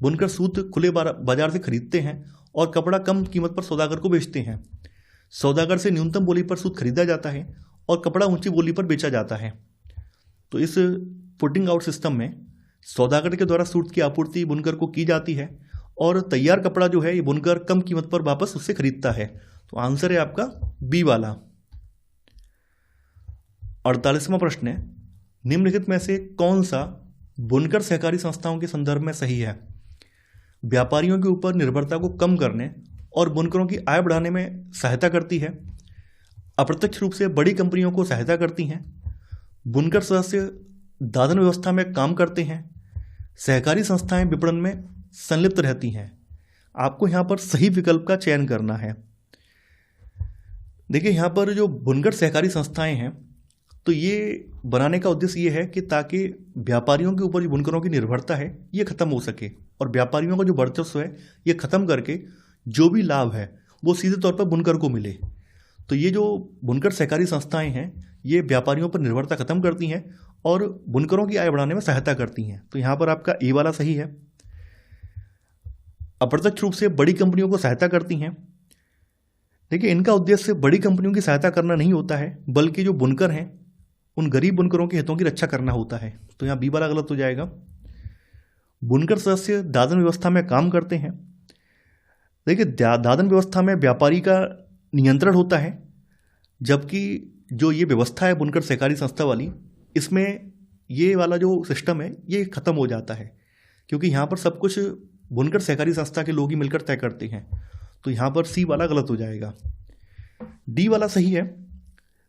बुनकर सूत खुले बाजार से खरीदते हैं और कपड़ा कम कीमत पर सौदागर को बेचते हैं। सौदागर से न्यूनतम बोली पर सूत खरीदा जाता है और कपड़ा ऊंची बोली पर बेचा जाता है। तो इस पुटिंग आउट सिस्टम में सौदागर के द्वारा सूत की आपूर्ति बुनकर को की जाती है और तैयार कपड़ा जो है ये बुनकर कम कीमत पर वापस उससे खरीदता है। तो आंसर है आपका बी वाला। 48वां प्रश्न है, निम्नलिखित में से कौन सा बुनकर सहकारी संस्थाओं के संदर्भ में सही है? व्यापारियों के ऊपर निर्भरता को कम करने और बुनकरों की आय बढ़ाने में सहायता करती है। अप्रत्यक्ष रूप से बड़ी कंपनियों को सहायता करती हैं। बुनकर सदस्य दादन व्यवस्था में काम करते हैं। सहकारी संस्थाएं विपणन में संलिप्त रहती हैं। आपको यहाँ पर सही विकल्प का चयन करना है। देखिए यहाँ पर जो बुनकर सहकारी संस्थाएं हैं तो ये बनाने का उद्देश्य ये है कि ताकि व्यापारियों के ऊपर जो बुनकरों की निर्भरता है ये खत्म हो सके और व्यापारियों का जो वर्चस्व है ये खत्म करके जो भी लाभ है वो सीधे तौर पर बुनकर को मिले। तो ये जो बुनकर सहकारी संस्थाएं हैं ये व्यापारियों पर निर्भरता खत्म करती हैं और बुनकरों की आय बढ़ाने में सहायता करती हैं। तो यहाँ पर आपका ए वाला सही है। अप्रत्यक्ष रूप से बड़ी कंपनियों को सहायता करती हैं। देखिए इनका उद्देश्य बड़ी कंपनियों की सहायता करना नहीं होता है, बल्कि जो बुनकर हैं उन गरीब बुनकरों के हितों की रक्षा करना होता है। तो यहाँ बी वाला गलत हो जाएगा। बुनकर सदस्य दादन व्यवस्था में काम करते हैं। देखिए दादन व्यवस्था में व्यापारी का नियंत्रण होता है, जबकि जो ये व्यवस्था है बुनकर सहकारी संस्था वाली, इसमें ये वाला जो सिस्टम है ये खत्म हो जाता है, क्योंकि यहाँ पर सब कुछ बुनकर सहकारी संस्था के लोग ही मिलकर तय करते हैं। तो यहाँ पर सी वाला गलत हो जाएगा। डी वाला सही है।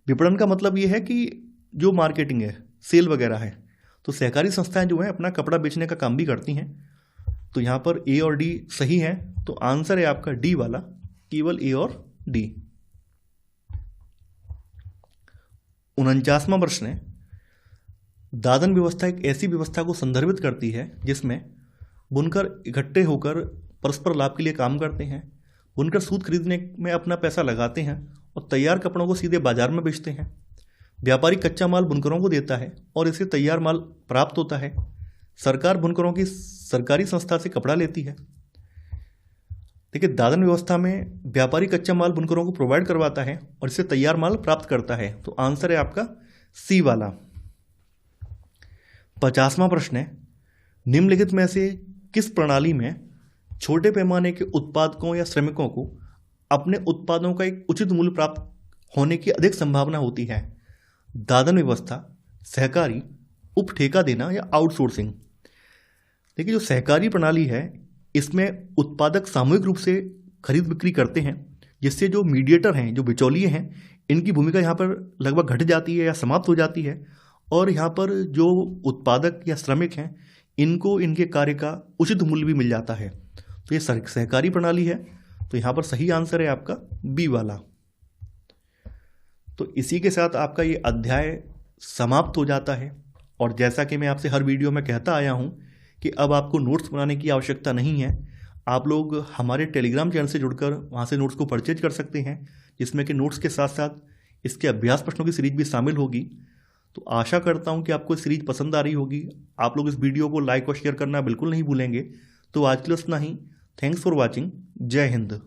विपणन का मतलब ये है कि जो मार्केटिंग है, सेल वगैरह है, तो सहकारी संस्थाएं जो हैं अपना कपड़ा बेचने का काम भी करती हैं। तो यहाँ पर ए और डी सही है। तो आंसर है आपका डी वाला, केवल ए और डी। 49वां प्रश्न है, दादन व्यवस्था एक ऐसी व्यवस्था को संदर्भित करती है जिसमें बुनकर इकट्ठे होकर परस्पर लाभ के लिए काम करते हैं। बुनकर सूत खरीदने में अपना पैसा लगाते हैं और तैयार कपड़ों को सीधे बाजार में बेचते हैं। व्यापारी कच्चा माल बुनकरों को देता है और इससे तैयार माल प्राप्त होता है। सरकार बुनकरों की सरकारी संस्था से कपड़ा लेती है। देखिए, दादन व्यवस्था में व्यापारी कच्चा माल बुनकरों को प्रोवाइड करवाता है और इससे तैयार माल प्राप्त करता है। तो आंसर है आपका सी वाला। 50वां प्रश्न है, निम्नलिखित में से किस प्रणाली में छोटे पैमाने के उत्पादकों या श्रमिकों को अपने उत्पादों का एक उचित मूल्य प्राप्त होने की अधिक संभावना होती है? दादन व्यवस्था, सहकारी, उपठेका देना या आउटसोर्सिंग। देखिए, जो सहकारी प्रणाली है इसमें उत्पादक सामूहिक रूप से खरीद बिक्री करते हैं, जिससे जो मीडिएटर हैं, जो बिचौलिए हैं, इनकी भूमिका यहाँ पर लगभग घट जाती है या समाप्त हो जाती है और यहाँ पर जो उत्पादक या श्रमिक हैं इनको इनके कार्य का उचित मूल्य भी मिल जाता है। तो ये सहकारी प्रणाली है। तो यहाँ पर सही आंसर है आपका बी वाला। तो इसी के साथ आपका ये अध्याय समाप्त हो जाता है। और जैसा कि मैं आपसे हर वीडियो में कहता आया हूँ कि अब आपको नोट्स बनाने की आवश्यकता नहीं है। आप लोग हमारे टेलीग्राम चैनल से जुड़कर वहाँ से नोट्स को परचेज कर सकते हैं, जिसमें कि नोट्स के साथ साथ इसके अभ्यास प्रश्नों की सीरीज भी शामिल होगी। तो आशा करता हूँ कि आपको सीरीज पसंद आ रही होगी। आप लोग इस वीडियो को लाइक और शेयर करना बिल्कुल नहीं भूलेंगे। तो आज के लिए इतना ही। Thanks for watching. जय हिंद।